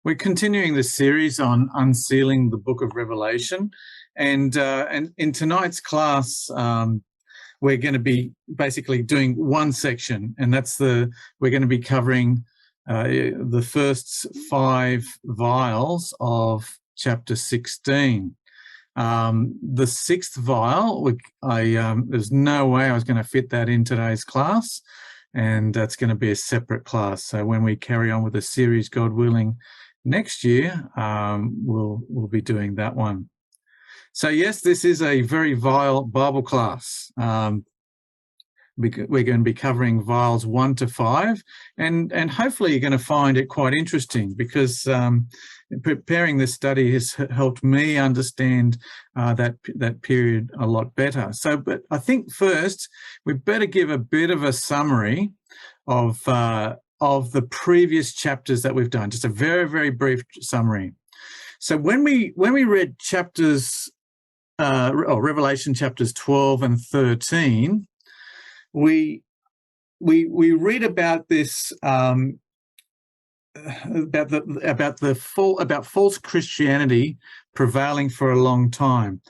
We're continuing the series on unsealing the book of Revelation, and in tonight's class, we're going to be basically doing one section, and we're going to be covering the first 5 vials of chapter 16. The 6th vial, there's no way I was going to fit that in today's class, and that's going to be a separate class. So when we carry on with the series, God willing, next year, we'll be doing that one. So yes, this is a very vial Bible class. We're going to be covering vials 1 to 5, and hopefully you're going to find it quite interesting, because preparing this study has helped me understand that period a lot better. So, but I think first we better give a bit of a summary of the previous chapters that we've done. Just a very, very brief summary. So when we read Revelation chapters 12 and 13, we read about this about false Christianity prevailing for a long time.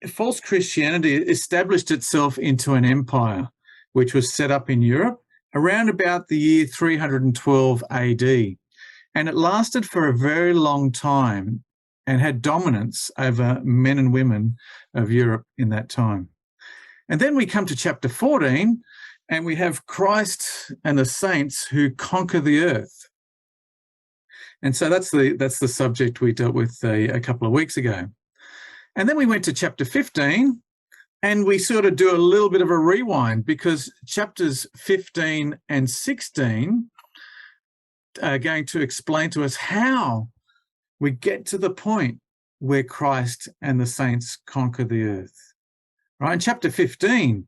False Christianity established itself into an empire which was set up in Europe around about the year 312 AD, and it lasted for a very long time and had dominance over men and women of Europe in that time. And then we come to chapter 14, and we have Christ and the saints who conquer the earth. And so that's the subject we dealt with a couple of weeks ago. And then we went to chapter 15, and we sort of do a little bit of a rewind, because chapters 15 and 16 are going to explain to us how we get to the point where Christ and the saints conquer the earth. Right? In chapter 15,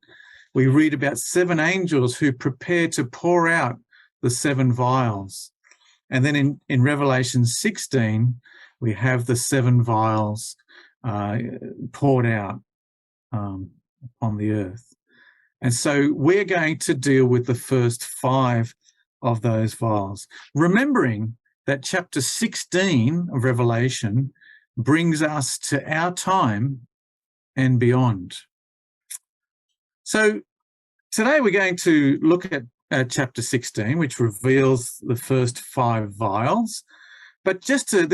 we read about 7 angels who prepare to pour out the 7 vials. And then in Revelation 16, we have the 7 vials poured out upon the earth. And so we're going to deal with the first 5 of those vials, remembering that chapter 16 of Revelation brings us to our time and beyond. So today we're going to look at chapter 16, which reveals the first 5 vials. But just to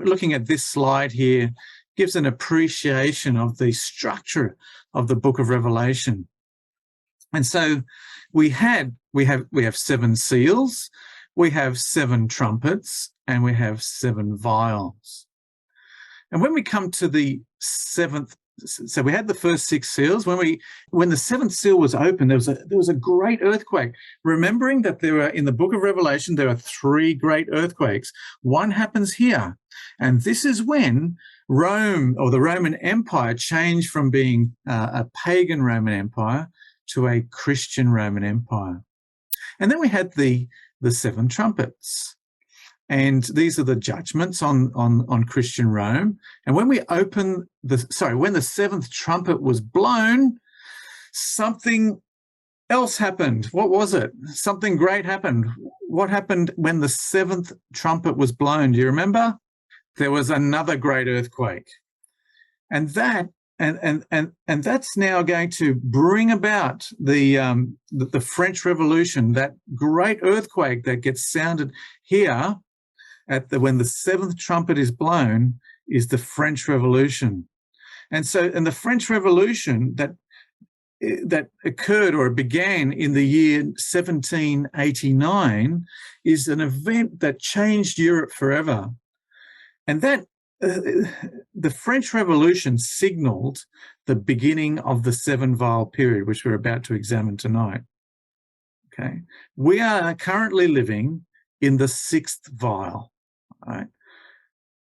looking at this slide here gives an appreciation of the structure of the book of Revelation. And so we have 7 seals, we have 7 trumpets, and we have 7 vials. And when we come to the 7th, so we had the first 6 seals. When the 7th seal was opened, there was a great earthquake. Remembering that in the book of Revelation, there are 3 great earthquakes. One happens here, and this is when Rome, or the Roman Empire, changed from being a pagan Roman Empire to a Christian Roman Empire. And then we had the 7 trumpets. And these are the judgments on Christian Rome. And when when the 7th trumpet was blown, something else happened. What was it? Something great happened. What happened when the 7th trumpet was blown? Do you remember? There was another great earthquake. And that's now going to bring about the French Revolution, that great earthquake that gets sounded here when the 7th trumpet is blown, is the French Revolution. And the French Revolution that occurred, or began, in the year 1789 is an event that changed Europe forever. And that the French Revolution signaled the beginning of the 7 vial period, which we're about to examine tonight. Okay, we are currently living in the 6th vial. Right?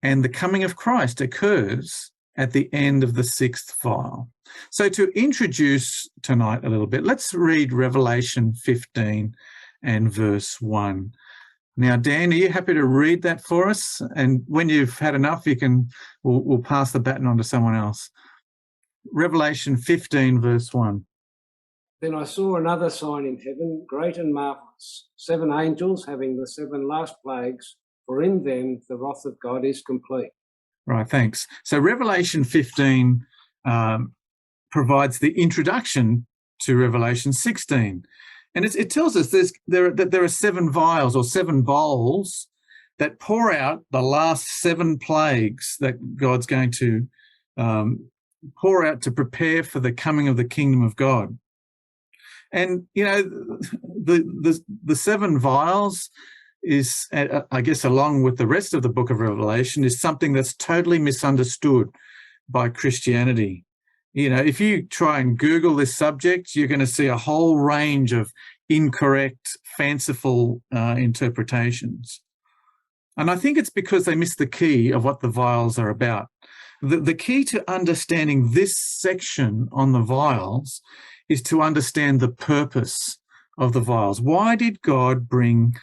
And the coming of Christ occurs at the end of the 6th vial. So to introduce tonight a little bit, let's read Revelation 15 and verse 1. Now, Dan, are you happy to read that for us? And when you've had enough, we'll pass the baton on to someone else. Revelation 15, verse 1. Then I saw another sign in heaven, great and marvellous, 7 angels having the 7 last plagues, for in them the wrath of God is complete. Right, thanks. So Revelation 15 provides the introduction to Revelation 16. And it tells us that there are 7 vials or 7 bowls that pour out the last 7 plagues that God's going to pour out to prepare for the coming of the kingdom of God. And, you know, the 7 vials is, I guess, along with the rest of the book of Revelation, is something that's totally misunderstood by Christianity. You know, if you try and Google this subject, you're going to see a whole range of incorrect, fanciful interpretations. And I think it's because they miss the key of what the vials are about. The key to understanding this section on the vials is to understand the purpose of the vials. Why did God bring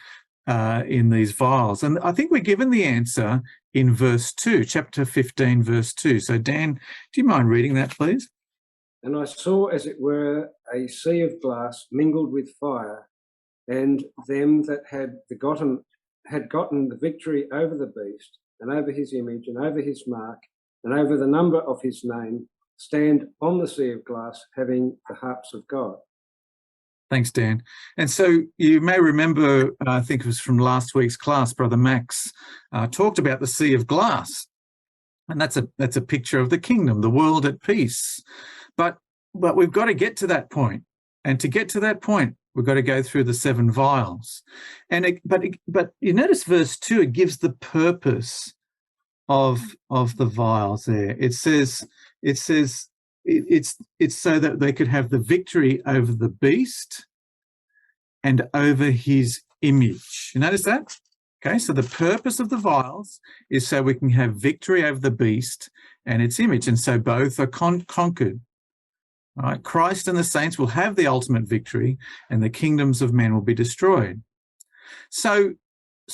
in these vials? And I think we're given the answer in verse 2, chapter 15, verse 2. So, Dan, do you mind reading that, please? And I saw, as it were, a sea of glass mingled with fire, and them that had gotten the victory over the beast, and over his image, and over his mark, and over the number of his name, stand on the sea of glass, having the harps of God. Thanks, Dan. And so you may remember, I think it was from last week's class, Brother Max talked about the sea of glass. And that's a picture of the kingdom, the world at peace. But we've got to get to that point. And to get to that point, we've got to go through the 7 vials. And but you notice verse 2, it gives the purpose of the vials there. It says it's so that they could have the victory over the beast and over his image. You notice that? Okay, so the purpose of the vials is so we can have victory over the beast and its image, and so both are conquered. All right, Christ and the saints will have the ultimate victory, and the kingdoms of men will be destroyed. So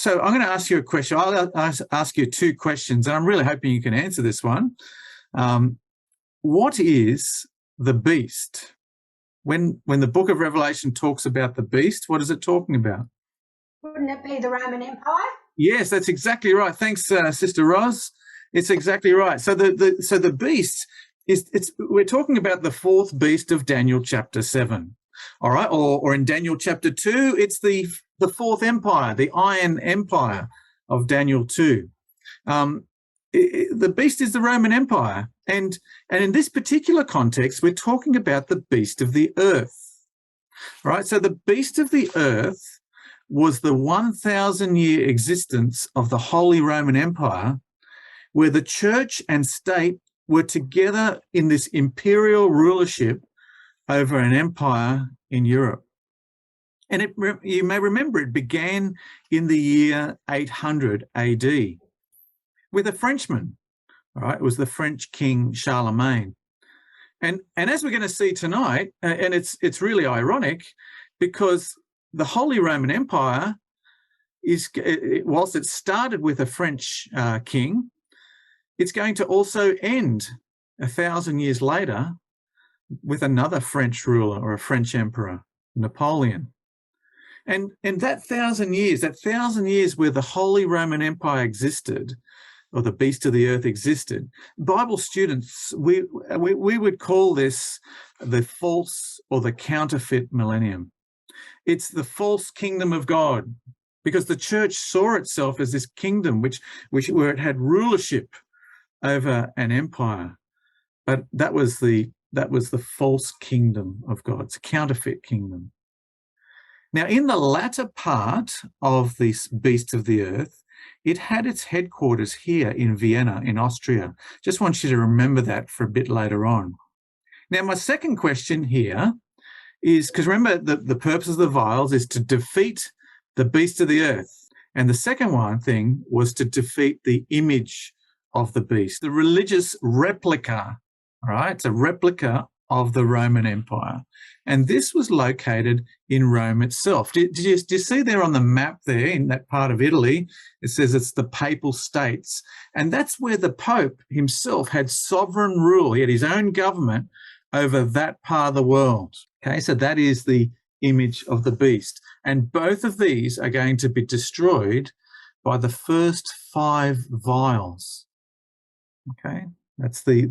I'm going to ask you a question. I'll ask you 2 questions, and I'm really hoping you can answer this one. What is the beast? When the book of Revelation talks about the beast, what is it talking about? Wouldn't it be the Roman Empire? Yes, that's exactly right. Thanks, Sister Roz. It's exactly right. So the beast we're talking about the 4th beast of Daniel chapter 7. All right, or in Daniel chapter 2, it's the 4th empire, the Iron Empire of Daniel 2. The beast is the Roman Empire. And in this particular context, we're talking about the beast of the earth. Right? So the beast of the earth was the 1,000-year existence of the Holy Roman Empire, where the church and state were together in this imperial rulership over an empire in Europe. And you may remember it began in the year 800 AD with a Frenchman. All right, it was the French king Charlemagne. And as we're going to see tonight, and it's really ironic, because the Holy Roman Empire whilst it started with a French king, it's going to also end 1,000 years later with another French ruler or a French emperor, Napoleon. And that 1,000 years where the Holy Roman Empire existed, or the beast of the earth existed, Bible students, we would call this the false or the counterfeit millennium. It's the false kingdom of God, because the church saw itself as this kingdom where it had rulership over an empire. But that was the false kingdom of God. It's a counterfeit kingdom. Now, in the latter part of this beast of the earth, it had its headquarters here in Vienna, in Austria. Just want you to remember that for a bit later on. Now, my second question here is, because remember the purpose of the vials is to defeat the beast of the earth. And the second thing was to defeat the image of the beast, the religious replica, all right? It's a replica of the Roman Empire. And this was located in Rome itself. Do you see there on the map there in that part of Italy, it says it's the Papal States. And that's where the Pope himself had sovereign rule. He had his own government over that part of the world. Okay, so that is the image of the beast. And both of these are going to be destroyed by the first 5 vials. Okay, that's the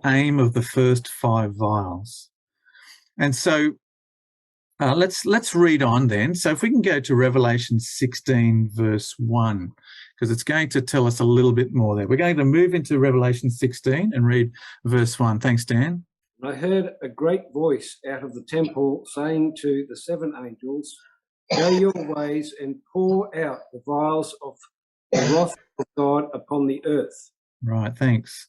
aim of the first 5 vials. And so let's read on then. So if we can go to Revelation 16 verse 1, because it's going to tell us a little bit more there. We're going to move into Revelation 16 and read verse 1. Thanks, Dan. I heard a great voice out of the temple saying to the 7 angels, "Go your ways and pour out the vials of the wrath of God upon the earth." Right, thanks.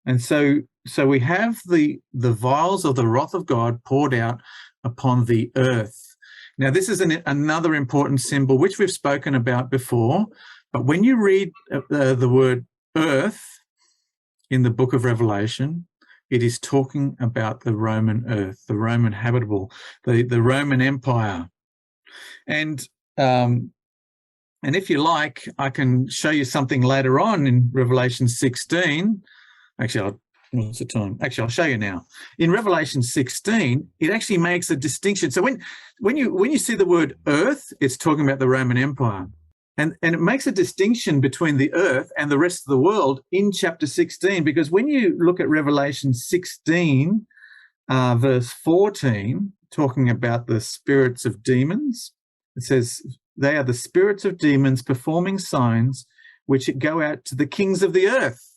And so we have the vials of the wrath of God poured out upon the earth. Now, this is another important symbol which we've spoken about before, but when you read the word earth in the book of Revelation, it is talking about the Roman earth, the Roman habitable, the Roman Empire. And if you like, I can show you something later on in Revelation 16. Actually, what's the time? Actually, I'll show you now. In Revelation 16, it actually makes a distinction. So when you see the word earth, it's talking about the Roman Empire. And it makes a distinction between the earth and the rest of the world in chapter 16, because when you look at Revelation 16, verse 14, talking about the spirits of demons, it says, "They are the spirits of demons performing signs which go out to the kings of the earth."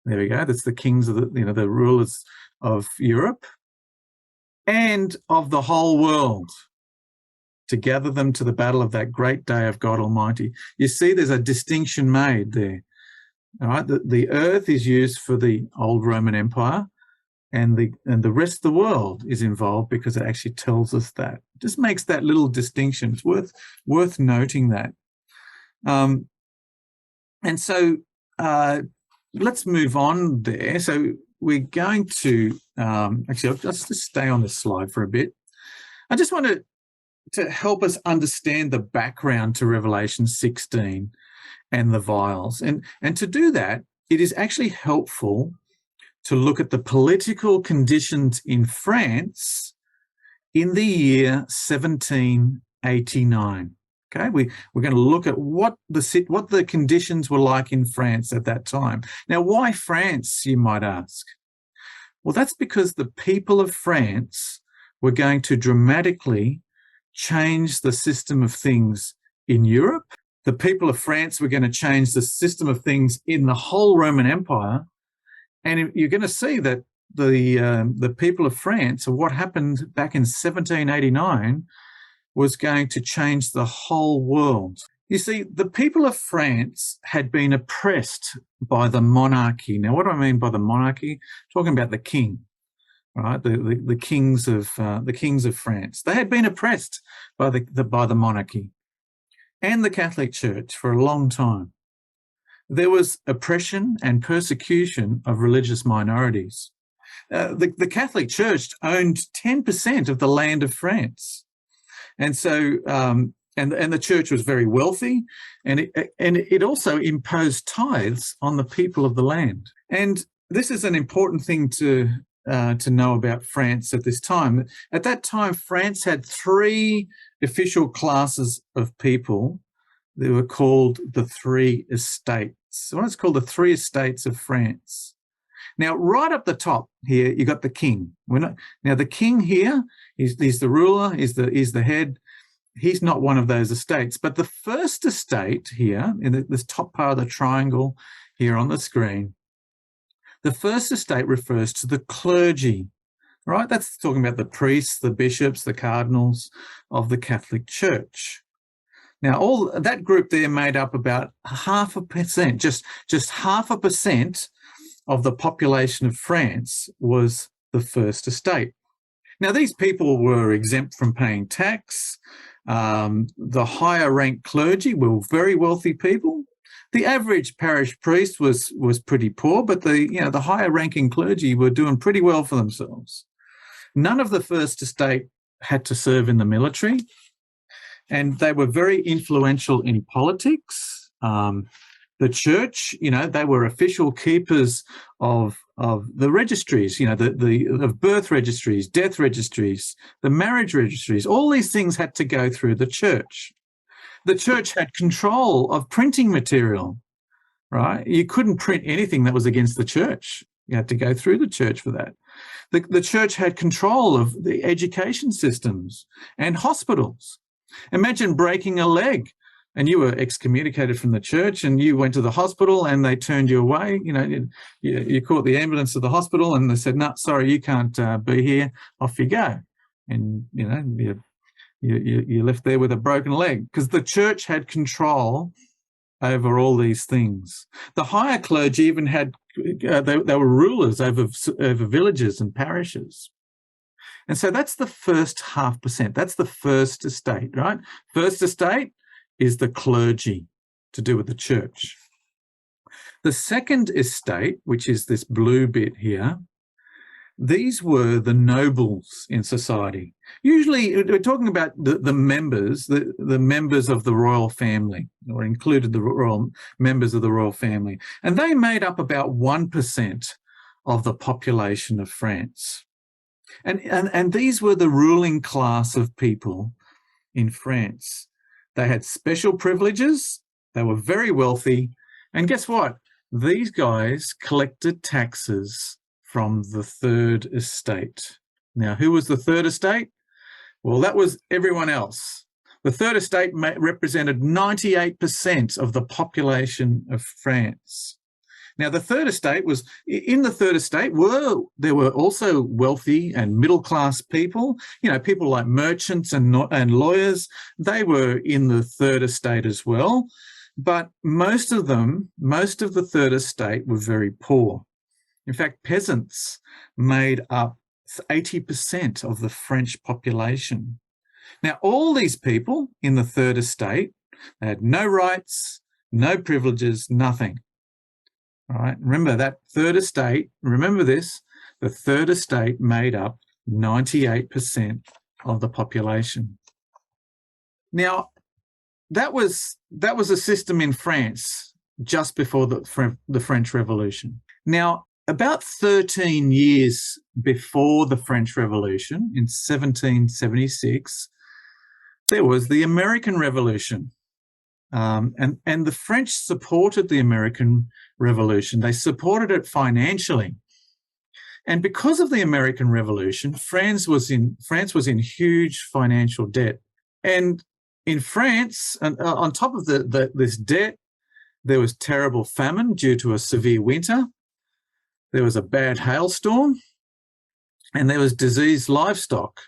There we go. That's the kings of the rulers of Europe and of the whole world, to gather them to the battle of that great day of God Almighty. You see, there's a distinction made there. All right, the earth is used for the old Roman Empire, and the rest of the world is involved because it actually tells us that. It just makes that little distinction. It's worth noting that. And so let's move on there. So we're going to actually, I'll just stay on this slide for a bit. I just want to help us understand the background to Revelation 16 and the vials. And to do that, it is actually helpful to look at the political conditions in France in the year 1789. Okay, we're going to look at what the conditions were like in France at that time. Now, why France, you might ask? Well, that's because the people of France were going to dramatically change the system of things in Europe. The people of France were going to change the system of things in the whole Roman Empire. And you're going to see that the people of France, or what happened back in 1789, was going to change the whole world. You see, the people of France had been oppressed by the monarchy. Now, what do I mean by the monarchy? I'm talking about the king, right? The kings of France. They had been oppressed by the monarchy and the Catholic Church for a long time. There was oppression and persecution of religious minorities. The Catholic Church owned 10% of the land of France. And so, and the church was very wealthy, and it also imposed tithes on the people of the land. And this is an important thing to know about France at this time. At that time, France had 3 official classes of people. They were called the 3 estates. So what it's called the 3 estates of France. Now, right up the top here, you got the king. Now, the king here, he's the ruler, he's the head. He's not one of those estates. But the first estate here, in this top part of the triangle here on the screen, the first estate refers to the clergy, right? That's talking about the priests, the bishops, the cardinals of the Catholic Church. Now, all that group there made up about 0.5%, just 0.5% of the population of France was the first estate. Now, these people were exempt from paying tax. The higher ranked clergy were very wealthy people. The average parish priest was pretty poor, but the higher ranking clergy were doing pretty well for themselves. None of the first estate had to serve in the military, and they were very influential in politics. The church, they were official keepers of the registries, of birth registries, death registries, the marriage registries. All these things had to go through the church. The church had control of printing material, right? You couldn't print anything that was against the church. You had to go through the church for that. The church had control of the education systems and hospitals. Imagine breaking a leg and you were excommunicated from the church and you went to the hospital and they turned you away. You know, you caught the ambulance to the hospital and they said, no, sorry, you can't be here. Off you go. And, you know, you're left there with a broken leg because the church had control over all these things. The higher clergy even had, they were rulers over villages and parishes. And so that's the first 0.5%. That's the first estate, right? First estate is the clergy, to do with the church. The second estate, which is this blue bit here, these were the nobles in society. Usually we're talking about the members, the members of the royal family, or included the royal members of the royal family. And they made up about 1% of the population of France. And these were the ruling class of people in France. They had special privileges, they were very wealthy, and guess what? These guys collected taxes from the third estate. Now, who was the third estate? Well, that was everyone else. The third estate represented 98% of the population of France. Now, the third estate was, in the third estate there were also wealthy and middle-class people, you know, people like merchants and lawyers. They were in the third estate as well. But most of the third estate were very poor. In fact, peasants made up 80% of the French population. Now, all these people in the third estate, they had no rights, no privileges, nothing. All right, remember that third estate, remember this, the third estate made up 98% of the population. Now, that was a system in France just before the French Revolution. Now, about 13 years before the French Revolution, in 1776, there was the American Revolution. And the French supported the American Revolution. They supported it financially. And because of the American Revolution, France was in huge financial debt. And in France, on top of this debt, there was terrible famine due to a severe winter. There was a bad hailstorm, and there was diseased livestock.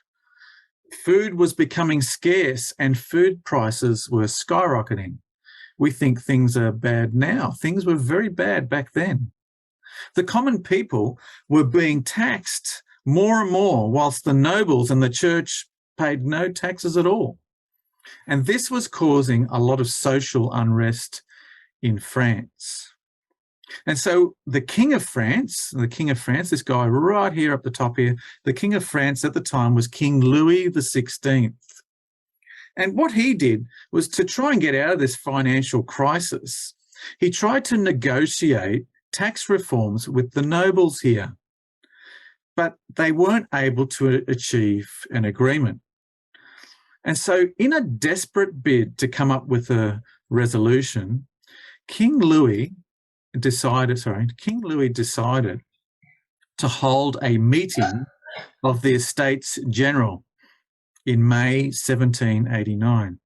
Food was becoming scarce and food prices were skyrocketing. We think things are bad now. Things were very bad back then. The common people were being taxed more and more, whilst the nobles and the church paid no taxes at all. And this was causing a lot of social unrest in France. And so the King of France, this guy right here up the top here, the King of France at the time was King Louis XVI. And what he did was to try and get out of this financial crisis. He tried to negotiate tax reforms with the nobles here, but they weren't able to achieve an agreement. And so in a desperate bid to come up with a resolution, King Louis decided to hold a meeting of the Estates General in May 1789.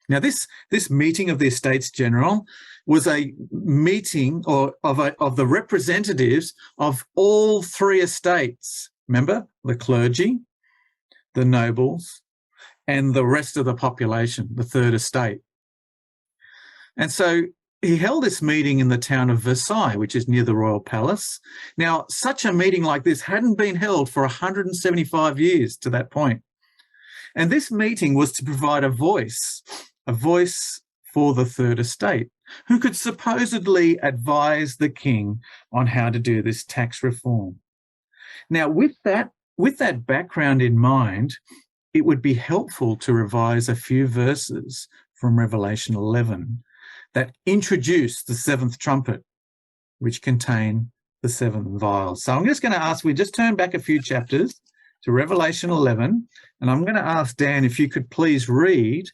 Now, this meeting of the Estates General was a meeting of the representatives of all three estates. Remember, the clergy, the nobles, and the rest of the population, the third estate. And so he held this meeting in the town of Versailles, which is near the royal palace. Now, such a meeting like this hadn't been held for 175 years to that point. And this meeting was to provide a voice for the third estate, who could supposedly advise the king on how to do this tax reform. Now, with that background in mind, it would be helpful to revise a few verses from Revelation 11 that introduce the seventh trumpet, which contain the seven vials. So I'm just going to ask, we just turn back a few chapters to Revelation 11, and I'm going to ask Dan if you could please read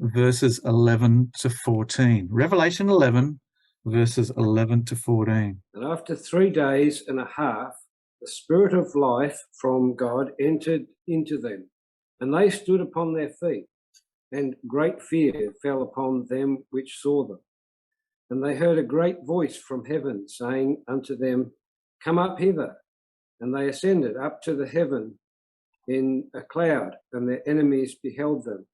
verses 11 to 14. Revelation 11, verses 11 to 14. And after 3 days and a half, the Spirit of life from God entered into them, and they stood upon their feet, and great fear fell upon them which saw them. And they heard a great voice from heaven saying unto them, Come up hither. And they ascended up to the heaven in a cloud, and their enemies beheld them.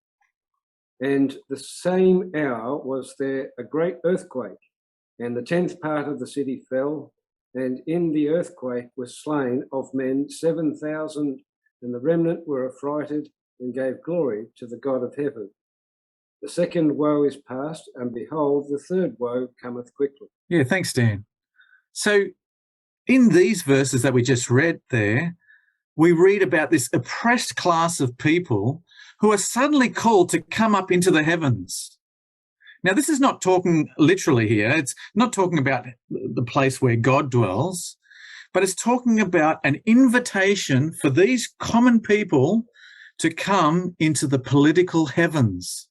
And the same hour was there a great earthquake, and the 10th part of the city fell, and in the earthquake was slain of men 7,000, and the remnant were affrighted and gave glory to the God of heaven. The second woe is past, and behold, the third woe cometh quickly. Yeah, thanks, Dan. So in these verses that we just read there, we read about this oppressed class of people who are suddenly called to come up into the heavens. Now, this is not talking literally here. It's not talking about the place where God dwells, but it's talking about an invitation for these common people to come into the political heavens.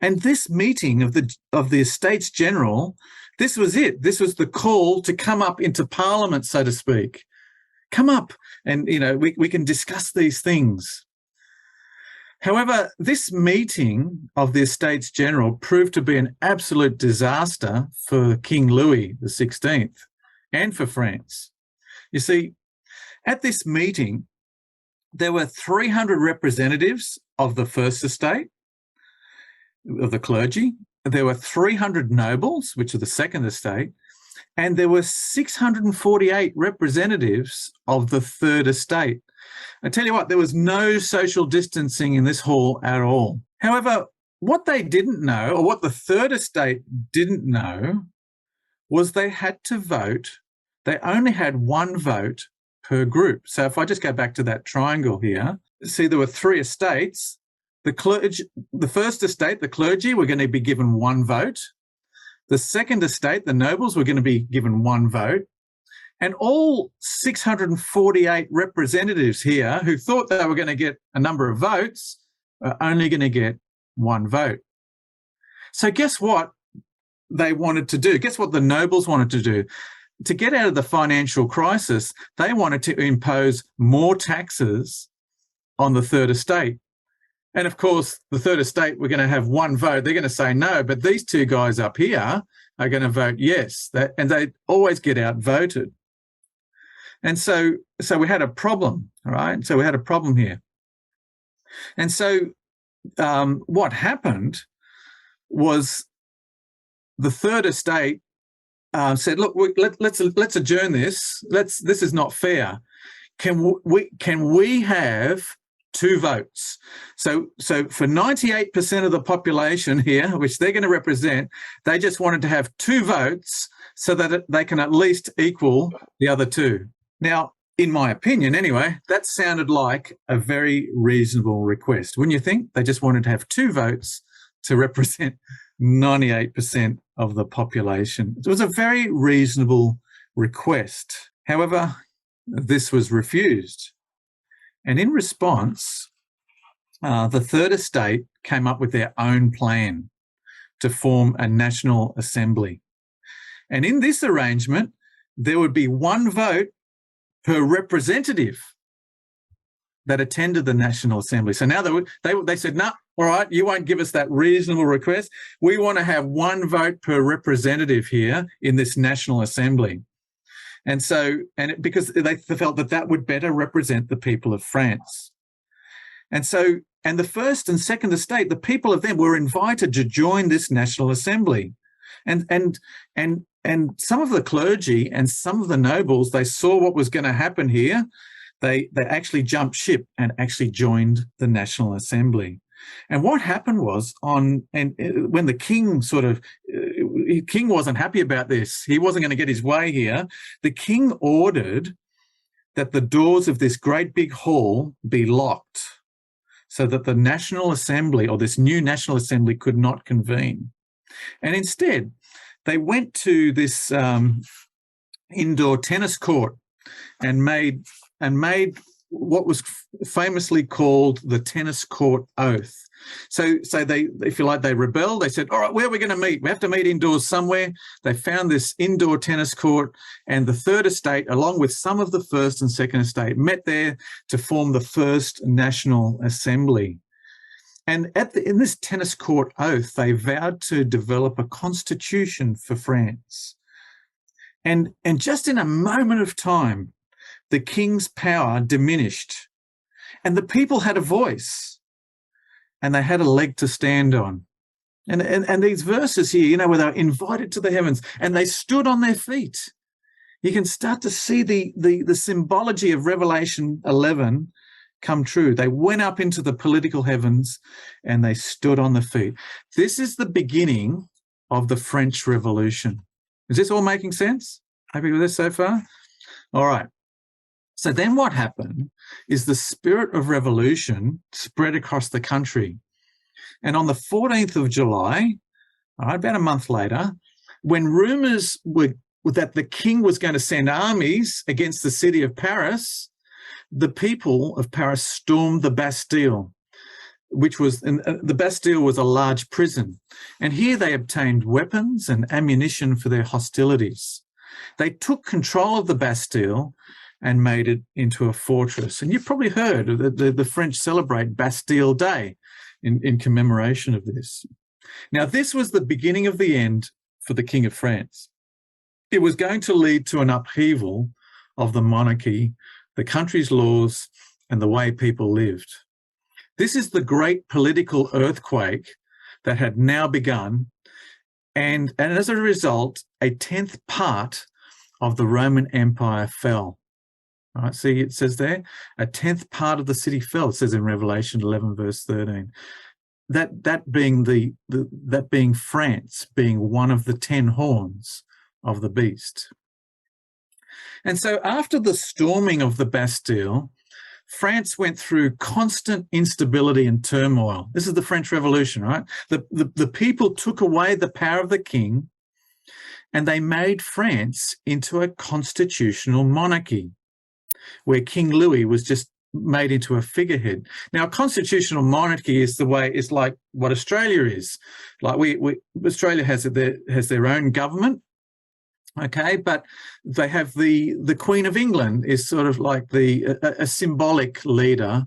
And this meeting of the Estates General, this was it. This was the call to come up into Parliament, so to speak. Come up and, we can discuss these things. However, this meeting of the Estates General proved to be an absolute disaster for King Louis XVI and for France. You see, at this meeting, there were 300 representatives of the First Estate, of the clergy. There were 300 nobles, which are the Second Estate, and there were 648 representatives of the Third Estate. I tell you what, there was no social distancing in this hall at all. However, what they didn't know, or what the Third Estate didn't know, was they had to vote. They only had one vote per group. So if I just go back to that triangle here, see there were 3 estates. The First Estate, the clergy, were going to be given one vote. The Second Estate, the nobles, were going to be given one vote. And all 648 representatives here who thought they were going to get a number of votes are only going to get one vote. So guess what they wanted to do? Guess what the nobles wanted to do? To get out of the financial crisis, they wanted to impose more taxes on the Third Estate. And of course, the Third Estate were going to have one vote. They're going to say no, but these 2 guys up here are going to vote yes. And they always get outvoted. And so we had a problem, all right? So we had a problem here. And so what happened was the Third Estate said, look, let's adjourn this. This is not fair. Can we have 2 votes? So for 98% of the population here, which they're going to represent, they just wanted to have 2 votes so that they can at least equal the other 2. Now, in my opinion anyway, that sounded like a very reasonable request. Wouldn't you think? They just wanted to have 2 votes to represent 98% of the population. It was a very reasonable request. However, this was refused. And in response, the Third Estate came up with their own plan to form a National Assembly. And in this arrangement, there would be one vote per representative that attended the National Assembly. So now they said, no, all right, you won't give us that reasonable request. We want to have one vote per representative here in this National Assembly. And so, because they felt that would better represent the people of France. And so, and the First and Second Estate, the people of them were invited to join this National Assembly. And some of the clergy and some of the nobles, they saw what was going to happen here. They actually jumped ship and actually joined the National Assembly. And what happened was when the king king wasn't happy about this, he wasn't going to get his way here, the king ordered that the doors of this great big hall be locked so that the National Assembly, or this new National Assembly, could not convene. And instead, they went to this indoor tennis court and made what was famously called the tennis court oath. So they, if you like, they rebelled. They said, all right, where are we going to meet? We have to meet indoors somewhere. They found this indoor tennis court, and the Third Estate, along with some of the First and Second Estate, met there to form the First National Assembly. And in this tennis court oath, they vowed to develop a constitution for France. And just in a moment of time, the king's power diminished, and the people had a voice, and they had a leg to stand on. And these verses here, you know, where they're invited to the heavens and they stood on their feet. You can start to see the symbology of Revelation 11 come true. They went up into the political heavens and they stood on the feet. This is the beginning of the French Revolution. Is this all making sense? Happy with this so far? All right. So then what happened is the spirit of revolution spread across the country. And on the 14th of July, all right, about a month later, when rumours were that the king was going to send armies against the city of Paris, the people of Paris stormed the Bastille, which was, the Bastille was a large prison. And here they obtained weapons and ammunition for their hostilities. They took control of the Bastille and made it into a fortress. And you've probably heard that the French celebrate Bastille Day in commemoration of this. Now, this was the beginning of the end for the King of France. It was going to lead to an upheaval of the monarchy, the country's laws, and the way people lived. This is the great political earthquake that had now begun, and as a result, a 10th part of the Roman Empire fell. All right, see, it says there, a 10th part of the city fell. It says in Revelation 11, verse 13. That being France, being one of the 10 horns of the beast. And so after the storming of the Bastille, France went through constant instability and turmoil. This is the French Revolution, right? The people took away the power of the king, and they made France into a constitutional monarchy, where King Louis was just made into a figurehead. Now, a constitutional monarchy is like what Australia is. Like Australia has their own government, okay, but they have the Queen of England is sort of like a symbolic leader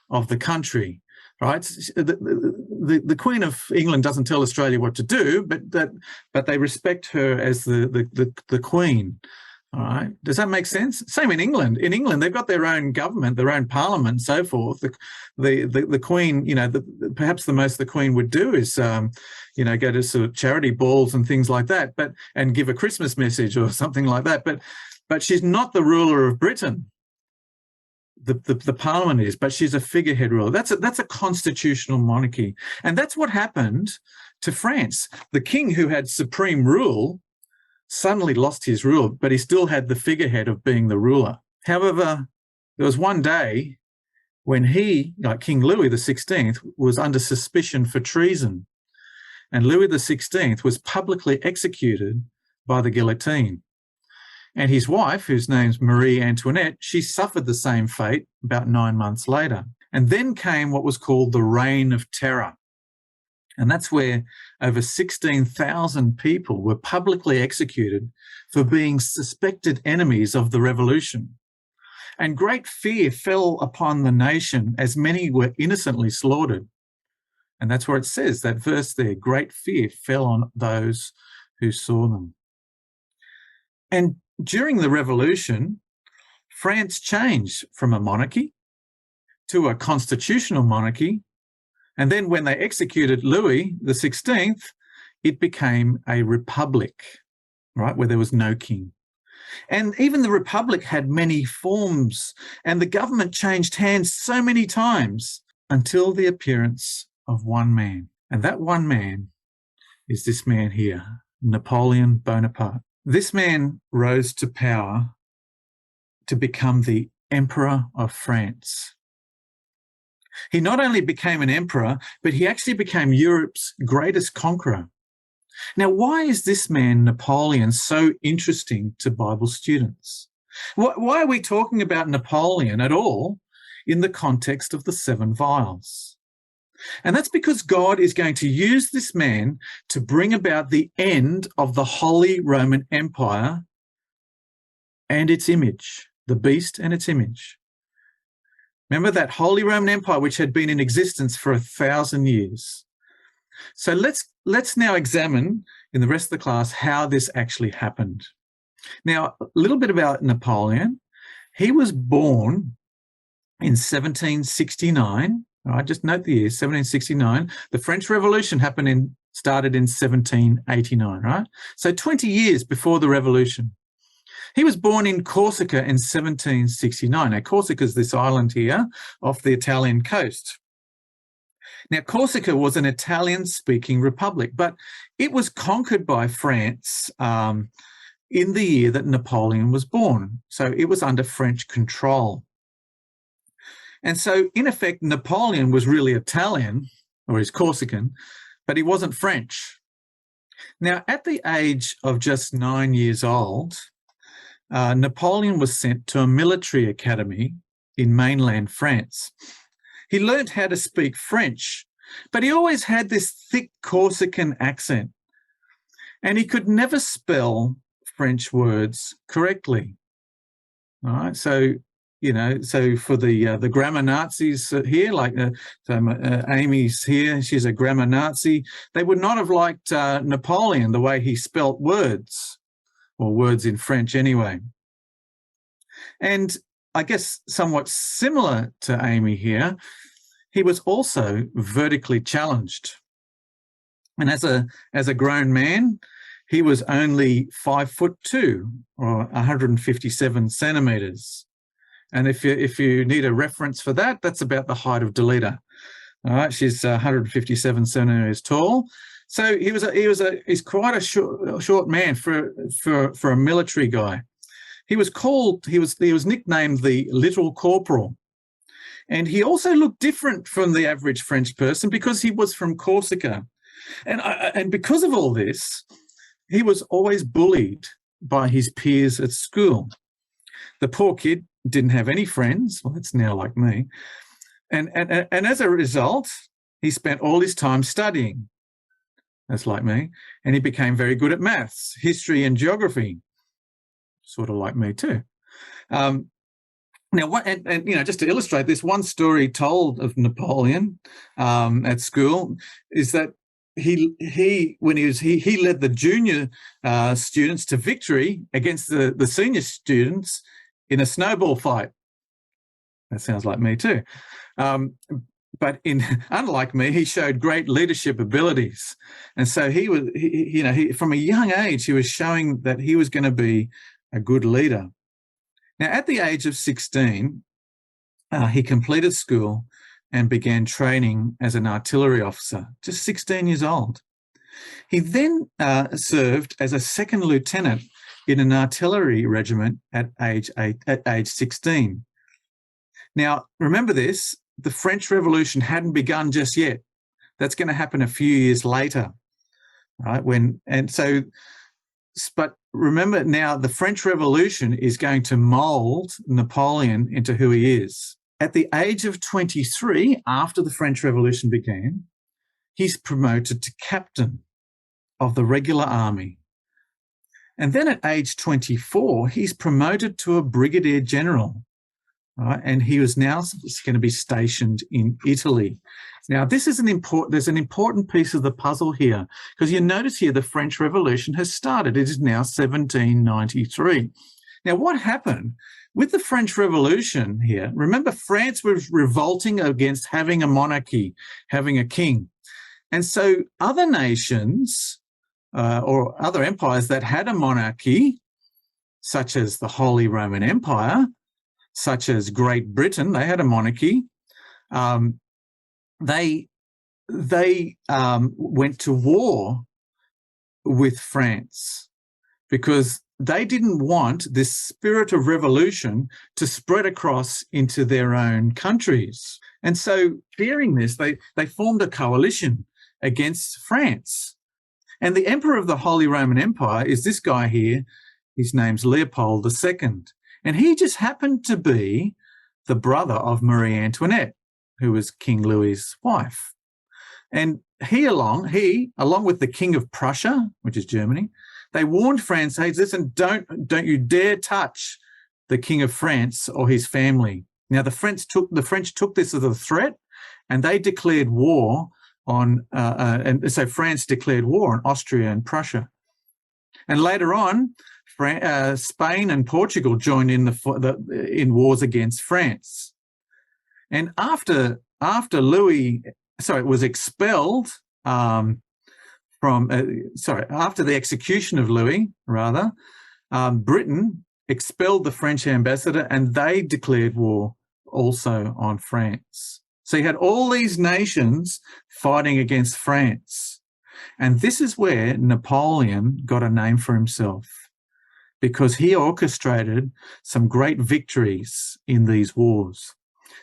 of the country, right? The Queen of England doesn't tell Australia what to do, but they respect her as the Queen. All right. Does that make sense? Same in England. In England, they've got their own government, their own parliament, and so forth. The Queen, you know, perhaps the most the Queen would do is, you know, go to sort of charity balls and things like that, and give a Christmas message or something like that. But she's not the ruler of Britain. The parliament is, but she's a figurehead ruler. That's a constitutional monarchy, and that's what happened to France. The king, who had supreme rule, suddenly lost his rule, but he still had the figurehead of being the ruler. However, there was one day when he, like King Louis XVI, was under suspicion for treason, and Louis XVI was publicly executed by the guillotine. And his wife, whose name's Marie Antoinette, she suffered the same fate about 9 months later. And then came what was called the Reign of Terror. And that's where over 16,000 people were publicly executed for being suspected enemies of the revolution. And great fear fell upon the nation as many were innocently slaughtered. And that's where it says, that verse there, great fear fell on those who saw them. And during the revolution, France changed from a monarchy to a constitutional monarchy. And then when they executed Louis XVI, it became a republic, right, where there was no king. And even the republic had many forms, and the government changed hands so many times until the appearance of one man. And that one man is this man here, Napoleon Bonaparte. This man rose to power to become the Emperor of France. He not only became an emperor, but he actually became Europe's greatest conqueror. Now, why is this man, Napoleon, so interesting to Bible students? Why are we talking about Napoleon at all in the context of the 7 vials? And that's because God is going to use this man to bring about the end of the Holy Roman Empire and its image, the beast and its image. Remember that Holy Roman Empire, which had been in existence for 1,000 years. So let's now examine in the rest of the class how this actually happened. Now, a little bit about Napoleon. He was born in 1769. All right, just note the year, 1769. The French Revolution started in 1789, right? So 20 years before the Revolution. He was born in Corsica in 1769. Now, Corsica is this island here off the Italian coast. Now, Corsica was an Italian-speaking republic, but it was conquered by France in the year that Napoleon was born. So it was under French control. And so, in effect, Napoleon was really Italian, or he's Corsican, but he wasn't French. Now, at the age of just 9 years old, Napoleon was sent to a military academy in mainland France. He learned how to speak French, but he always had this thick Corsican accent, and he could never spell French words correctly. All right, so so for the grammar Nazis here, like Amy's here, she's a grammar Nazi. They would not have liked Napoleon the way he spelt words, or words in French anyway. And I guess somewhat similar to Amy here, he was also vertically challenged. And as a grown man, he was only 5'2", or 157 centimeters. And if you need a reference for that, that's about the height of Delita. All right, she's 157 centimeters tall. So he's quite a short man for a military guy. He was nicknamed the Little Corporal. And he also looked different from the average French person because he was from Corsica. And because of all this, he was always bullied by his peers at school. The poor kid didn't have any friends. Well, it's now like me. And as a result, he spent all his time studying. That's like me. And he became very good at maths, history and geography. Sort of like me too. Now, just to illustrate this, one story told of Napoleon at school is that he led the junior students to victory against the senior students in a snowball fight. That sounds like me too. But unlike me, he showed great leadership abilities, and so he from a young age he was showing that he was going to be a good leader. Now, at the age of 16, he completed school and began training as an artillery officer, just 16 years old. He then served as a second lieutenant in an artillery regiment at age 16. Now, remember this, the French Revolution hadn't begun just yet. That's going to happen a few years later, right? But remember now, the French Revolution is going to mold Napoleon into who he is. At the age of 23, after the French Revolution began, he's promoted to captain of the regular army. And then at age 24, he's promoted to a brigadier general. Right, and he was now going to be stationed in Italy. Now, there's an important piece of the puzzle here, because you notice here the French Revolution has started. It is now 1793. Now, what happened with the French Revolution here? Remember, France was revolting against having a monarchy, having a king. And so other nations or other empires that had a monarchy, such as the Holy Roman Empire, such as Great Britain, they had a monarchy. They went to war with France because they didn't want this spirit of revolution to spread across into their own countries. And so, fearing this, they formed a coalition against France. And the emperor of the Holy Roman Empire is this guy here. His name's Leopold II. And he just happened to be the brother of Marie Antoinette, who was King Louis's wife. And he, along with the King of Prussia, which is Germany, they warned France, hey, listen, don't you dare touch the King of France or his family. Now, the French took this as a threat, and they declared war on, and so France declared war on Austria and Prussia. And later on, Spain and Portugal joined in wars against France. And after Louis, was expelled after the execution of Louis, Britain expelled the French ambassador, and they declared war also on France. So you had all these nations fighting against France. And this is where Napoleon got a name for himself, because he orchestrated some great victories in these wars.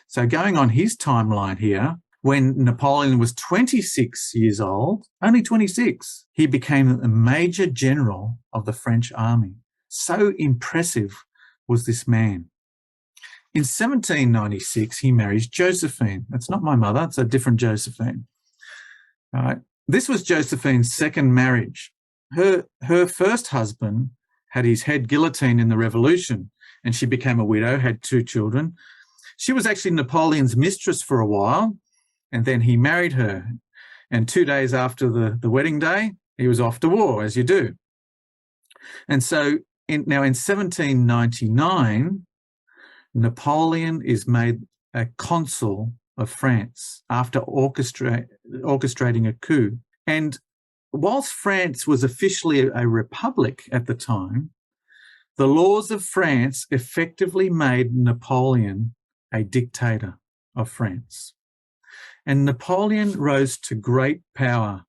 So going on his timeline here, when Napoleon was 26 years old, only 26, he became a major general of the French army. So impressive was this man. In 1796, he marries Josephine. That's not my mother, it's a different Josephine. All right. This was Josephine's second marriage. Her first husband had his head guillotined in the Revolution, and she became a widow, had 2 children. She was actually Napoleon's mistress for a while, and then he married her. And 2 days after the wedding day, he was off to war, as you do. And so in 1799, Napoleon is made a consul of France after orchestrating a coup. And whilst France was officially a republic at the time, the laws of France effectively made Napoleon a dictator of France. And Napoleon rose to great power.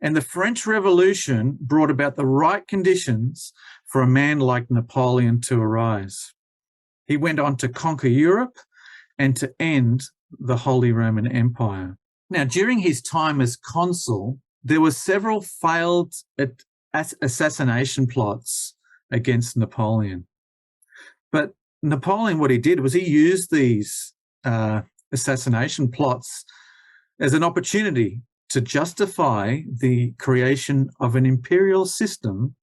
And the French Revolution brought about the right conditions for a man like Napoleon to arise. He went on to conquer Europe and to end the Holy Roman Empire. Now, during his time as consul, there were several failed assassination plots against Napoleon. But Napoleon, what he did was he used these assassination plots as an opportunity to justify the creation of an imperial system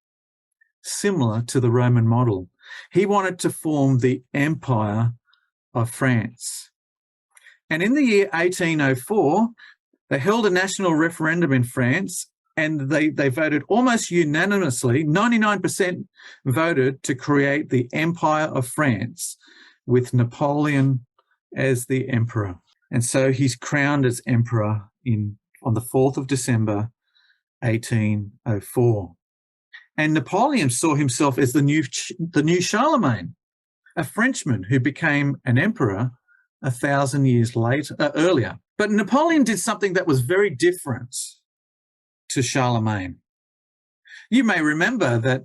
similar to the Roman model. He wanted to form the Empire of France. And in the year 1804, they held a national referendum in France, and they voted almost unanimously, 99% voted to create the Empire of France with Napoleon as the emperor. And so he's crowned as emperor on the 4th of December, 1804. And Napoleon saw himself as the new Charlemagne, a Frenchman who became an emperor 1,000 years earlier. But Napoleon did something that was very different to Charlemagne. You may remember that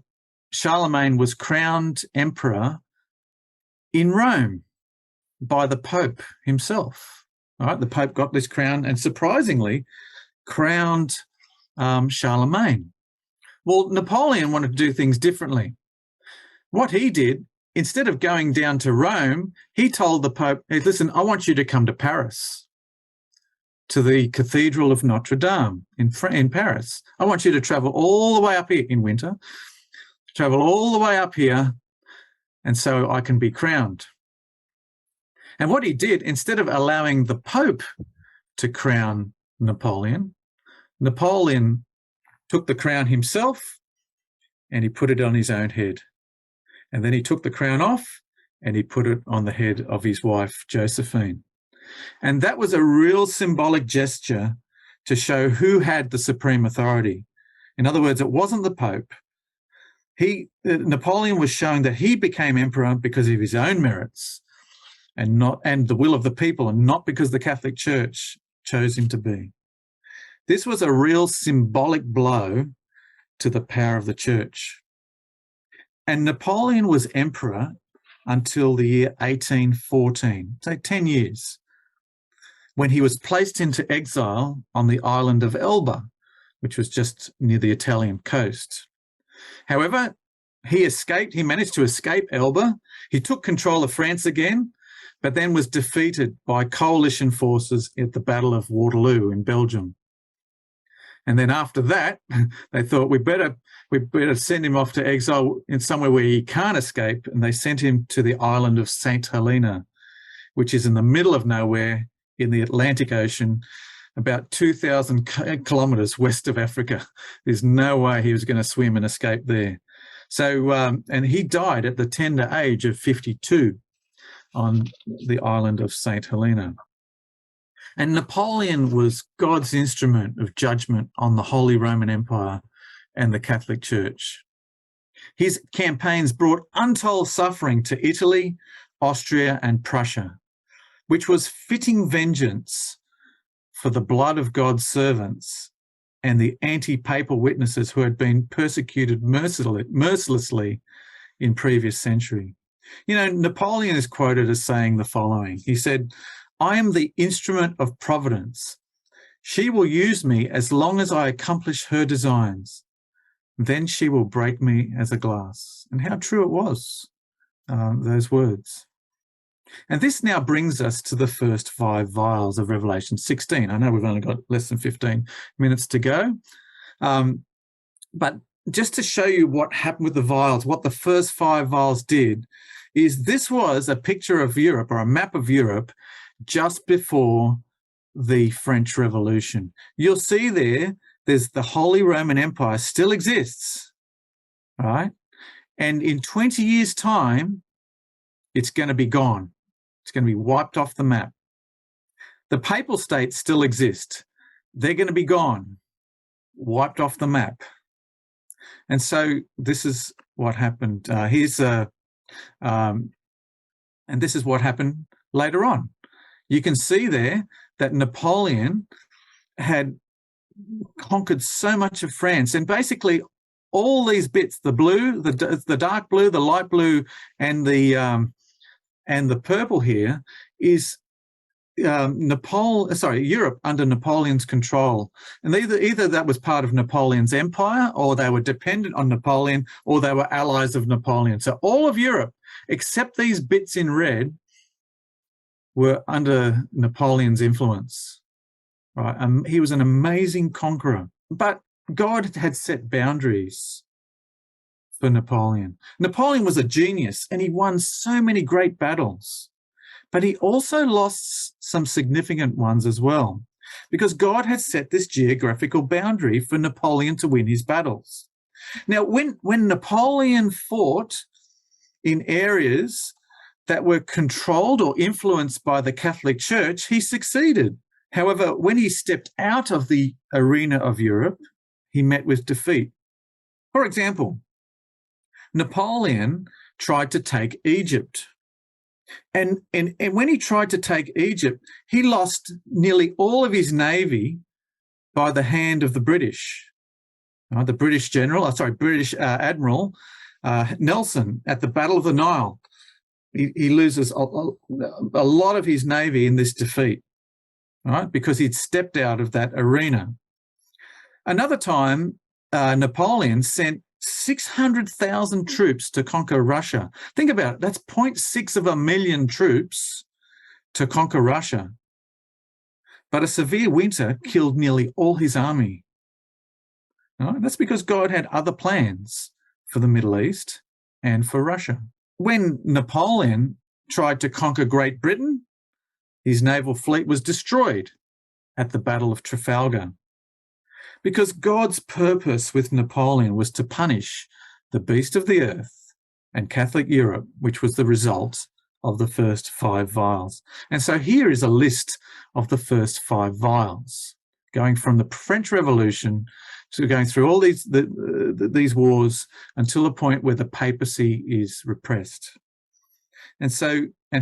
Charlemagne was crowned emperor in Rome by the Pope himself. All right, the Pope got this crown and surprisingly crowned Charlemagne. Well, Napoleon wanted to do things differently. What he did, instead of going down to Rome, he told the Pope, hey, listen, I want you to come to Paris, to the Cathedral of Notre Dame in Paris. I want you to travel all the way up here in winter, travel all the way up here, and so I can be crowned. And what he did, instead of allowing the Pope to crown Napoleon, Napoleon took the crown himself and he put it on his own head. And then he took the crown off and he put it on the head of his wife, Josephine. And that was a real symbolic gesture to show who had the supreme authority. In other words, it wasn't the Pope. Napoleon was showing that he became emperor because of his own merits and the will of the people, and not because the Catholic Church chose him to be. This was a real symbolic blow to the power of the church. And Napoleon was emperor until the year 1814, so 10 years, when he was placed into exile on the island of Elba, which was just near the Italian coast. However, he managed to escape Elba. He took control of France again, but then was defeated by coalition forces at the Battle of Waterloo in Belgium. And then after that, they thought we better send him off to exile in somewhere where he can't escape. And they sent him to the island of St. Helena, which is in the middle of nowhere in the Atlantic Ocean, about 2,000 kilometers west of Africa. There's no way he was going to swim and escape there. So, and he died at the tender age of 52 on the island of St. Helena. And Napoleon was God's instrument of judgment on the Holy Roman Empire and the Catholic Church. His campaigns brought untold suffering to Italy, Austria, and Prussia, which was fitting vengeance for the blood of God's servants and the anti-papal witnesses who had been persecuted mercilessly in previous century. You know, Napoleon is quoted as saying the following. He said, "I am the instrument of providence. She will use me as long as I accomplish her designs. Then she will break me as a glass." And how true it was, those words. And this now brings us to the first 5 vials of Revelation 16. I know we've only got less than 15 minutes to go. But just to show you what happened with the vials, what the first 5 vials did, is this was a picture of Europe, or a map of Europe, just before the French Revolution. You'll see there's the Holy Roman Empire still exists, right? And in 20 years' time, it's going to be gone. It's going to be wiped off the map. The Papal States still exist. They're going to be gone, wiped off the map. And so this is what happened. And this is what happened later on. You can see there that Napoleon had conquered so much of France, and basically all these bits, the blue, the dark blue, the light blue, and the purple here is Europe under Napoleon's control. And either that was part of Napoleon's empire, or they were dependent on Napoleon, or they were allies of Napoleon. So all of Europe, except these bits in red, were under Napoleon's influence. Right? He was an amazing conqueror. But God had set boundaries for Napoleon. Napoleon was a genius, and he won so many great battles. But he also lost some significant ones as well, because God had set this geographical boundary for Napoleon to win his battles. Now, when Napoleon fought in areas that were controlled or influenced by the Catholic Church, he succeeded. However, when he stepped out of the arena of Europe, he met with defeat. For example, Napoleon tried to take Egypt. And when he tried to take Egypt, he lost nearly all of his navy by the hand of the British. The British Admiral Nelson at the Battle of the Nile. He loses a lot of his navy in this defeat, right? Because he'd stepped out of that arena. Another time, Napoleon sent 600,000 troops to conquer Russia. Think about it. That's 0.6 of a million troops to conquer Russia. But a severe winter killed nearly all his army. Right? That's because God had other plans for the Middle East and for Russia. When Napoleon tried to conquer Great Britain, his naval fleet was destroyed at the Battle of Trafalgar. Because God's purpose with Napoleon was to punish the beast of the earth and Catholic Europe, which was the result of the first 5 vials. And so here is a list of the first 5 vials, going from the French Revolution to going through all these wars until a point where the papacy is repressed. And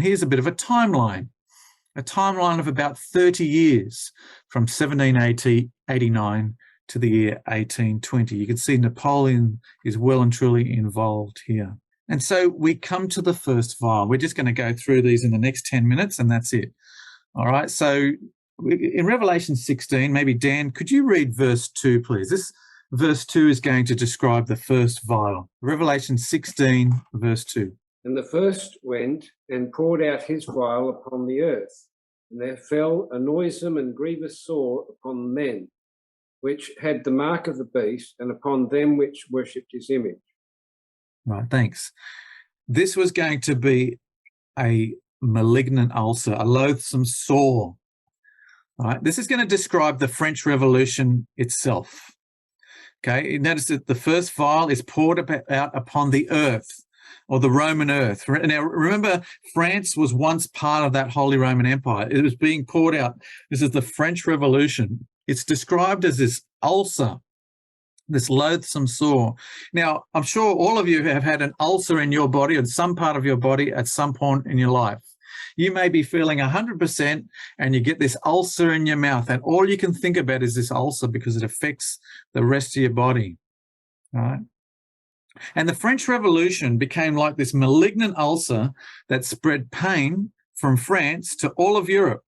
here's a bit of a timeline of about 30 years from 1789 to the year 1820. You can see Napoleon is well and truly involved here. And so we come to the first vial. We're just going to go through these in the next 10 minutes, and that's it. All right, so in Revelation 16, maybe Dan, could you read verse 2, please? This verse 2 is going to describe the first vial. Revelation 16, verse 2. And the first went and poured out his vial upon the earth, and there fell a noisome and grievous sore upon men, which had the mark of the beast, and upon them which worshipped his image. Right, thanks. This was going to be a malignant ulcer, a loathsome sore. Right, this is going to describe the French Revolution itself. Okay, notice that the first vial is poured out upon the earth, or the Roman earth. Now, remember, France was once part of that Holy Roman Empire. It was being poured out. This is the French Revolution. It's described as this ulcer, this loathsome sore. Now, I'm sure all of you have had an ulcer in your body, or some part of your body at some point in your life. You may be feeling 100% and you get this ulcer in your mouth, and all you can think about is this ulcer because it affects the rest of your body, right? And the French Revolution became like this malignant ulcer that spread pain from France to all of Europe.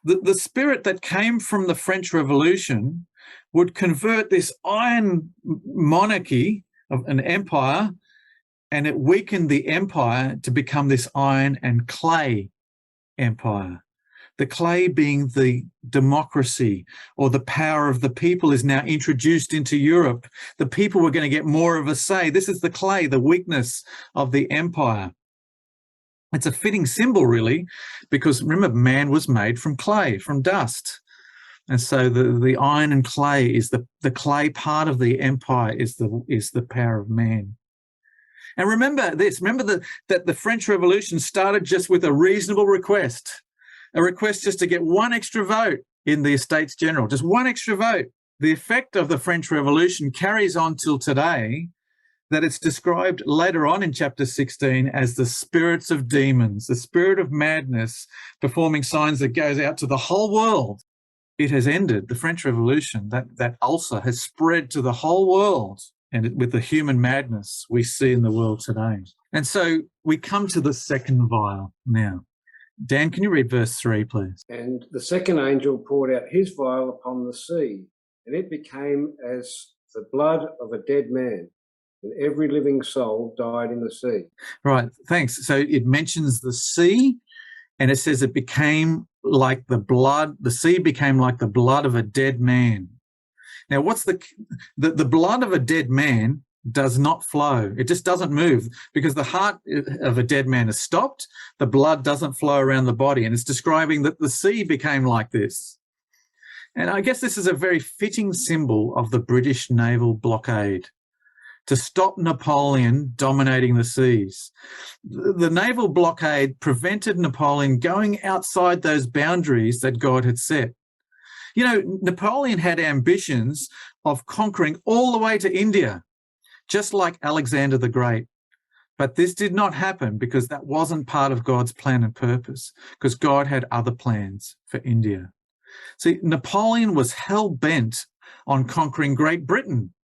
The spirit that came from the French Revolution would convert this iron monarchy of an empire, and it weakened the empire to become this iron and clay empire. The clay being the democracy, or the power of the people, is now introduced into Europe. The people were going to get more of a say. This is the clay, the weakness of the empire. It's a fitting symbol, really, because remember, man was made from clay, from dust. And so the iron and clay is the clay part of the empire is the power of man. And remember this, that the French Revolution started just with a reasonable request, a request just to get one extra vote in the Estates General, just one extra vote. The effect of the French Revolution carries on till today, that it's described later on in chapter 16 as the spirits of demons, the spirit of madness performing signs that goes out to the whole world. It has ended, the French Revolution, that ulcer has spread to the whole world, and with the human madness we see in the world today. And so we come to the second vial now. Dan, can you read verse 3, please? And the second angel poured out his vial upon the sea, and it became as the blood of a dead man, and every living soul died in the sea. Right, thanks. So it mentions the sea, and it says it became like the blood, the sea became like the blood of a dead man. Now, what's the blood of a dead man does not flow. It just doesn't move because the heart of a dead man is stopped. The blood doesn't flow around the body. And it's describing that the sea became like this. And I guess this is a very fitting symbol of the British naval blockade to stop Napoleon dominating the seas. The naval blockade prevented Napoleon going outside those boundaries that God had set. You know, Napoleon had ambitions of conquering all the way to India, just like Alexander the Great. But this did not happen because that wasn't part of God's plan and purpose, because God had other plans for India. See, Napoleon was hell-bent on conquering Great Britain.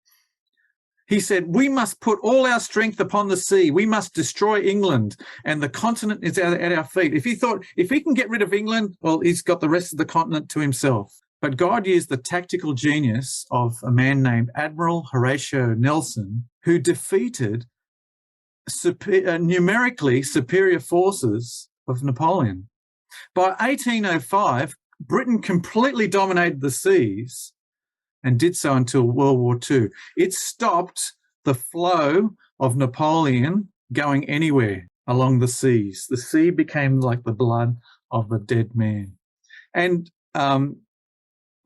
He said, we must put all our strength upon the sea. We must destroy England, and the continent is at our feet. If he thought, if he can get rid of England, well, he's got the rest of the continent to himself. But God used the tactical genius of a man named Admiral Horatio Nelson, who defeated numerically superior forces of Napoleon. By 1805, Britain completely dominated the seas and did so until World War II. It stopped the flow of Napoleon going anywhere along the seas. The sea became like the blood of the dead man. And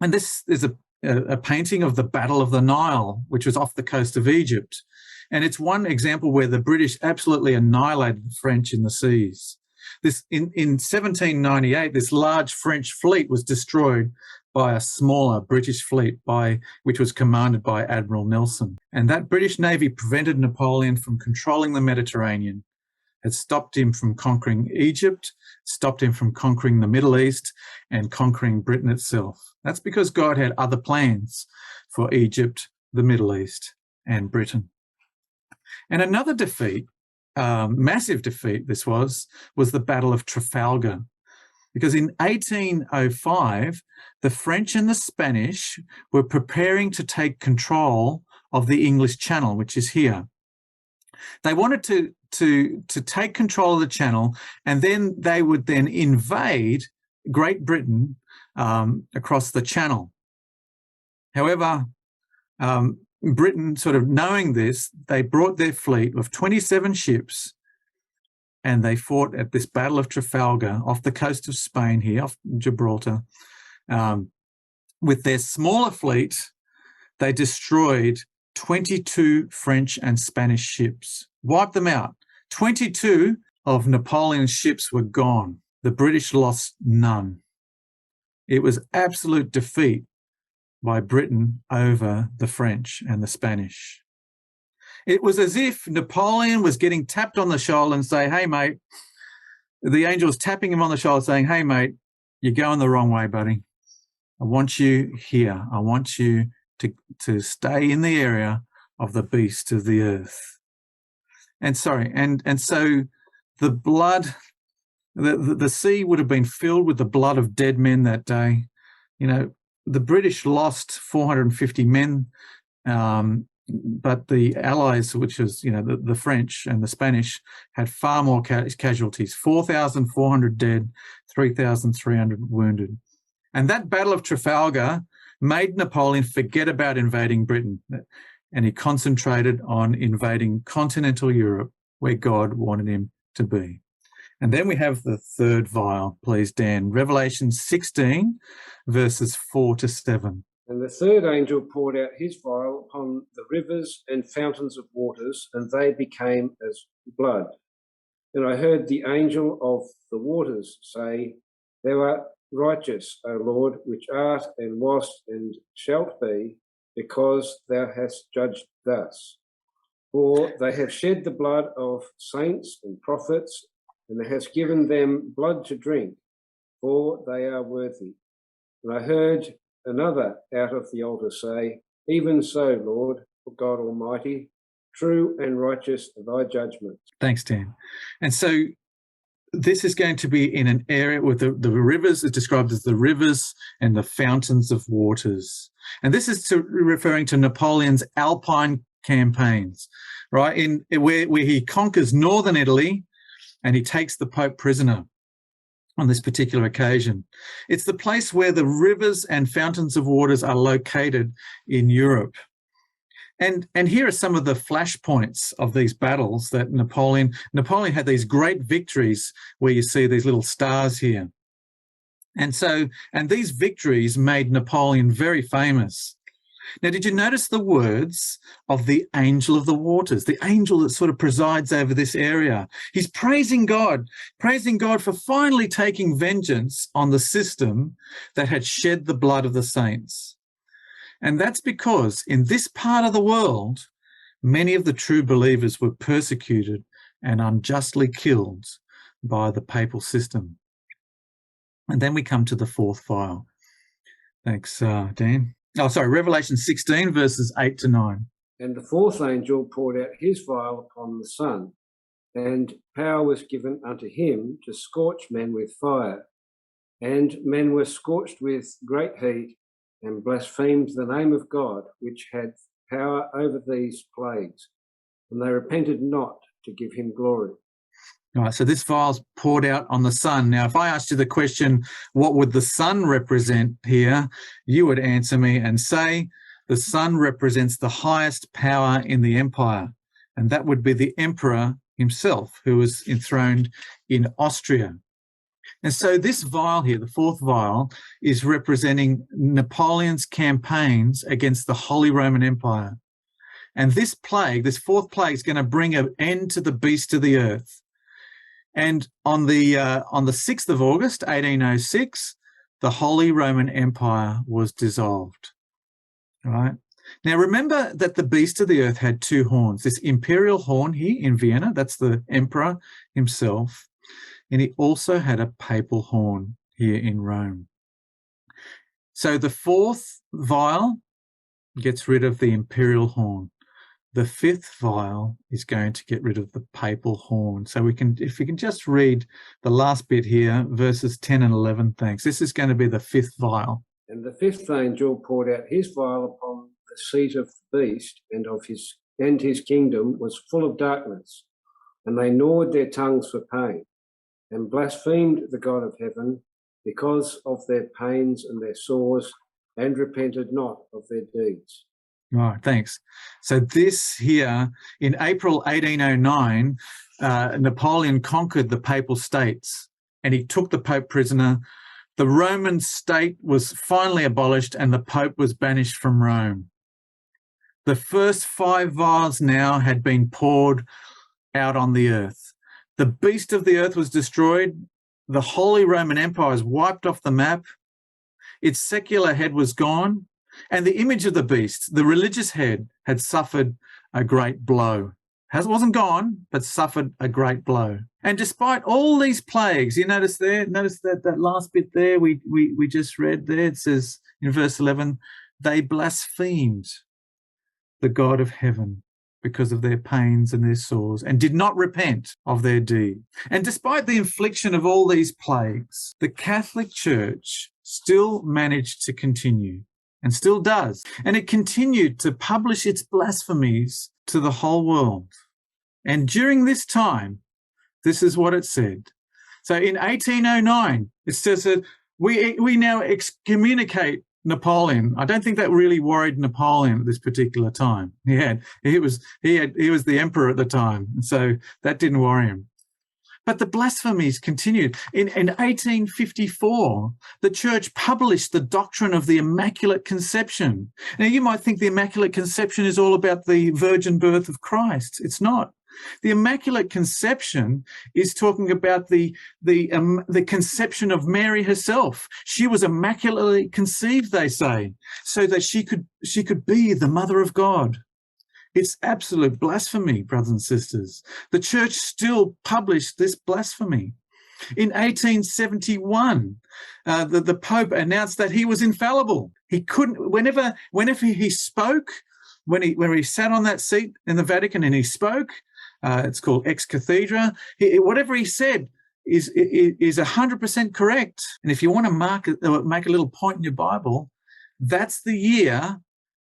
this is a painting of the Battle of the Nile, which was off the coast of Egypt. And it's one example where the British absolutely annihilated the French in the seas. In 1798, this large French fleet was destroyed by a smaller British fleet which was commanded by Admiral Nelson. And that British Navy prevented Napoleon from controlling the Mediterranean. It stopped him from conquering Egypt, stopped him from conquering the Middle East and conquering Britain itself. That's because God had other plans for Egypt, the Middle East, and Britain. And another defeat, massive defeat this was the Battle of Trafalgar. Because in 1805, the French and the Spanish were preparing to take control of the English Channel, which is here. They wanted to take control of the Channel, and then they would then invade Great Britain across the Channel. However, Britain, sort of knowing this, they brought their fleet of 27 ships and they fought at this Battle of Trafalgar off the coast of Spain here, off Gibraltar. With their smaller fleet, they destroyed 22 French and Spanish ships, wiped them out. 22 of Napoleon's ships were gone. The British lost none. It was absolute defeat by Britain over the French and the Spanish. It was as if Napoleon was getting tapped on the shoulder and say, hey, mate, the angel was tapping him on the shoulder saying, hey, mate, you're going the wrong way, buddy. I want you here. I want you to stay in the area of the beast of the earth. And so the blood, the sea would have been filled with the blood of dead men that day. You know, the British lost 450 men, but the Allies, which is, you know, the French and the Spanish, had far more casualties, 4,400 dead, 3,300 wounded. And that Battle of Trafalgar made Napoleon forget about invading Britain, and he concentrated on invading continental Europe, where God wanted him to be. And then we have the third vial, please, Dan. Revelation 16, verses 4 to 7. And the third angel poured out his vial upon the rivers and fountains of waters, and they became as blood. And I heard the angel of the waters say, Thou art righteous, O Lord, which art and wast and shalt be, because thou hast judged thus. For they have shed the blood of saints and prophets, and thou hast given them blood to drink, for they are worthy. And I heard another out of the altar say, Even so, Lord, God Almighty, true and righteous are thy judgments. Thanks, Dan. And so this is going to be in an area where the rivers are described as the rivers and the fountains of waters. And this is referring to Napoleon's Alpine campaigns, right? Where he conquers northern Italy and he takes the Pope prisoner on this particular occasion. It's the place where the rivers and fountains of waters are located in Europe. And here are some of the flashpoints of these battles that Napoleon had these great victories where you see these little stars here. And these victories made Napoleon very famous. Now, did you notice the words of the angel of the waters, the angel that sort of presides over this area? He's praising God for finally taking vengeance on the system that had shed the blood of the saints. And that's because in this part of the world, many of the true believers were persecuted and unjustly killed by the papal system. And then we come to the fourth vial. Thanks, Dan. Oh, sorry, Revelation 16, verses 8 to 9. And the fourth angel poured out his vial upon the sun, and power was given unto him to scorch men with fire. And men were scorched with great heat, and blasphemed the name of God, which had power over these plagues. And they repented not to give him glory. All right, so this vial's poured out on the sun. Now, if I asked you the question, what would the sun represent here, you would answer me and say the sun represents the highest power in the empire, and that would be the emperor himself, who was enthroned in Austria. And so this vial here, the fourth vial, is representing Napoleon's campaigns against the Holy Roman Empire. And this plague, this fourth plague, is going to bring an end to the beast of the earth. And on the 6th of August, 1806, the Holy Roman Empire was dissolved. All right. Now, remember that the beast of the earth had two horns. This imperial horn here in Vienna, that's the emperor himself. And he also had a papal horn here in Rome. So the fourth vial gets rid of the imperial horn. The fifth vial is going to get rid of the papal horn. So if we can just read the last bit here, verses 10 and 11, thanks. This is going to be the fifth vial. And the fifth angel poured out his vial upon the seat of the beast, and his kingdom was full of darkness, and they gnawed their tongues for pain, and blasphemed the God of heaven because of their pains and their sores, and repented not of their deeds. Right, thanks. So this here, in April 1809, Napoleon conquered the Papal States and he took the Pope prisoner. The Roman state was finally abolished and the Pope was banished from Rome. The first 5 vials now had been poured out on the earth. The beast of the earth was destroyed. The Holy Roman Empire was wiped off the map. Its secular head was gone. And the image of the beast, the religious head, had suffered a great blow. It wasn't gone, but suffered a great blow. And despite all these plagues, you notice that last bit there we just read there, it says in verse 11, they blasphemed the God of heaven because of their pains and their sores, and did not repent of their deed. And despite the infliction of all these plagues, the Catholic Church still managed to continue, and still does. And it continued to publish its blasphemies to the whole world. And during this time, this is what it said. So in 1809, it says that we now excommunicate Napoleon. I don't think that really worried Napoleon at this particular time. He was the emperor at the time, so that didn't worry him. But the blasphemies continued. In 1854, the church published the doctrine of the Immaculate Conception. Now, you might think the Immaculate Conception is all about the virgin birth of Christ. It's not. The Immaculate Conception is talking about the conception of Mary herself. She was immaculately conceived, they say, so that she could be the Mother of God. It's absolute blasphemy, brothers and sisters. The church still published this blasphemy. In 1871, the Pope announced that he was infallible. He couldn't, whenever he spoke, when he sat on that seat in the Vatican and he spoke, it's called ex cathedra, whatever he said is 100% correct. And if you want to make a little point in your Bible, that's the year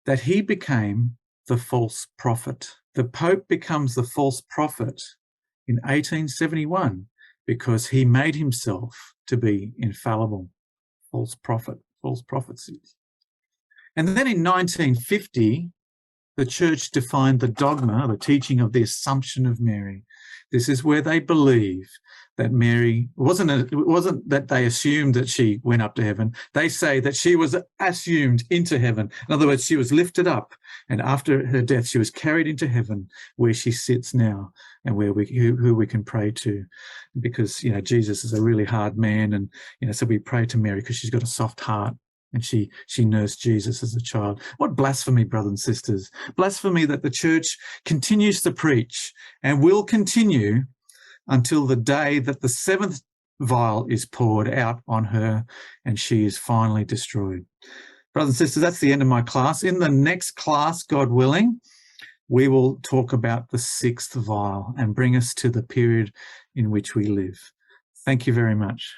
that he became the false prophet. The Pope becomes the false prophet in 1871 because he made himself to be infallible. False prophet, false prophecies. And then in 1950, the church defined the dogma, the teaching of the Assumption of Mary. This is where they believe that Mary, it wasn't that they assumed that she went up to heaven. They say that she was assumed into heaven. In other words, she was lifted up, and after her death, she was carried into heaven, where she sits now, and who we can pray to, because Jesus is a really hard man, and so we pray to Mary because she's got a soft heart. And she nursed Jesus as a child. What blasphemy, brothers and sisters. Blasphemy that the church continues to preach and will continue until the day that the 7th vial is poured out on her and she is finally destroyed. Brothers and sisters, that's the end of my class. In the next class, God willing, we will talk about the 6th vial and bring us to the period in which we live. Thank you very much.